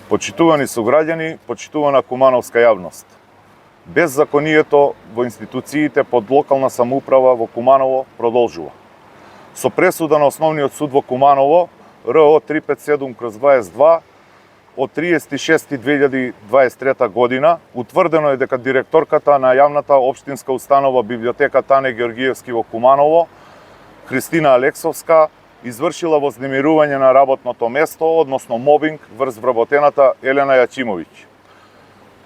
Почитувани суграѓани, почитувана кумановска јавност. Беззаконието во институциите под локална самоуправа во Куманово продолжува. Со пресуда на Основниот суд во Куманово, РО 357/22 од 30.6.2023 година, утврдено е дека директорката на јавната општинска установа Библиотека Тане Георгиевски во Куманово, Христина Алексовска, извршила вознемирување на работното место, односно мобинг врз вработената Елена Јачимовиќ.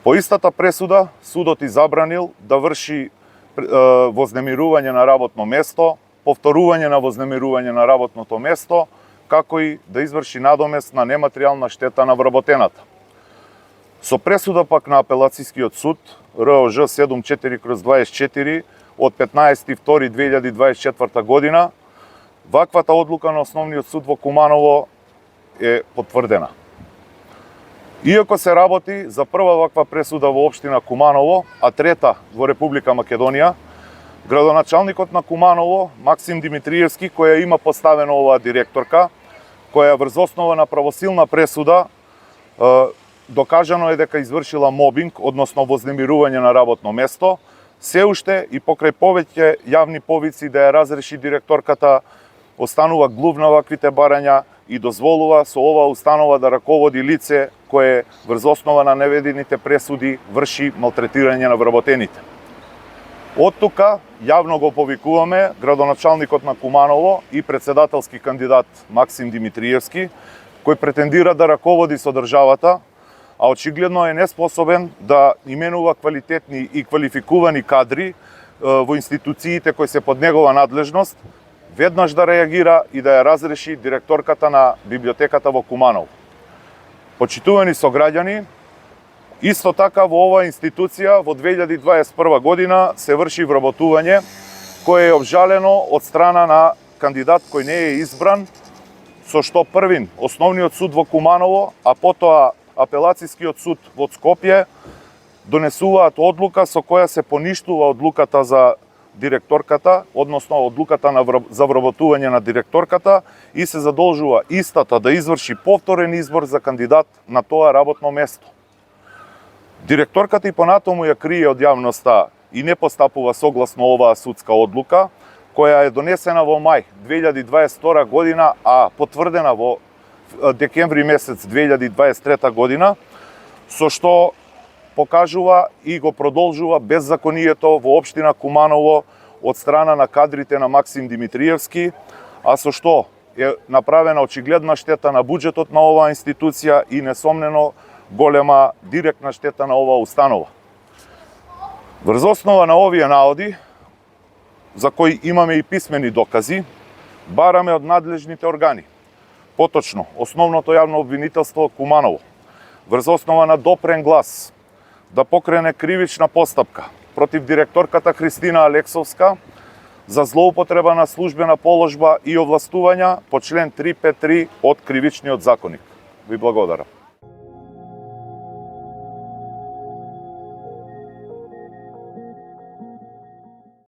По истата пресуда, судот и забранил да врши вознемирување на работно место, повторување на вознемирување на работното место, како и да изврши надомест на нематеријална штета на вработената. Со пресуда пак на Апелацијскиот суд, РОЖ 74/24 од 15.2.2024 година, ваквата одлука на Основниот суд во Куманово е потврдена. Иако се работи за прва ваква пресуда во општина Куманово, а трета во Република Македонија, градоначалникот на Куманово, Максим Димитриевски, која има поставена оваа директорка, која врз основа на правосилна пресуда докажано е дека извршила мобинг, односно вознемирување на работно место, се уште и покрај повеќе јавни повици да ја разреши директорката, останува глув на ваквите барања и дозволува со оваа установа да раководи лице кое врз основа на наведените пресуди врши малтретирање на вработените. Од тука јавно го повикуваме градоначалникот на Куманово и председателски кандидат Максим Димитриевски, кој претендира да раководи со државата, а очигледно е неспособен да именува квалитетни и квалификувани кадри во институциите кои се под негова надлежност, веднаш да реагира и да ја разреши директорката на библиотеката во Куманово. Почитувани сограѓани, исто така во оваа институција во 2021 година се врши вработување кое е обжалено од страна на кандидат кој не е избран, со што првин Основниот суд во Куманово, а потоа Апелацијскиот суд во Скопје донесуваат одлука со која се поништува одлуката за директорката, односно одлуката за вработување на директорката и се задолжува истата да изврши повторен избор за кандидат на тоа работно место. Директорката и понатаму ја крие од јавноста и не постапува согласно оваа судска одлука, која е донесена во мај 2022 година, а потврдена во декември месец 2023 година, со што покажува и го продолжува беззаконието во општина Куманово од страна на кадрите на Максим Димитриевски, а со што е направена очигледна штета на буџетот на оваа институција и несомнено голема директна штета на оваа установа. Врз основа на овие наоди, за кои имаме и писмени докази, бараме од надлежните органи, поточно Основното јавно обвинителство Куманово, врз основа на допрен глас, да покрене кривична постапка против директорката Христина Алексовска за злоупотреба на службена положба и овластувања по член 353 од Кривичниот законник. Ви благодарам.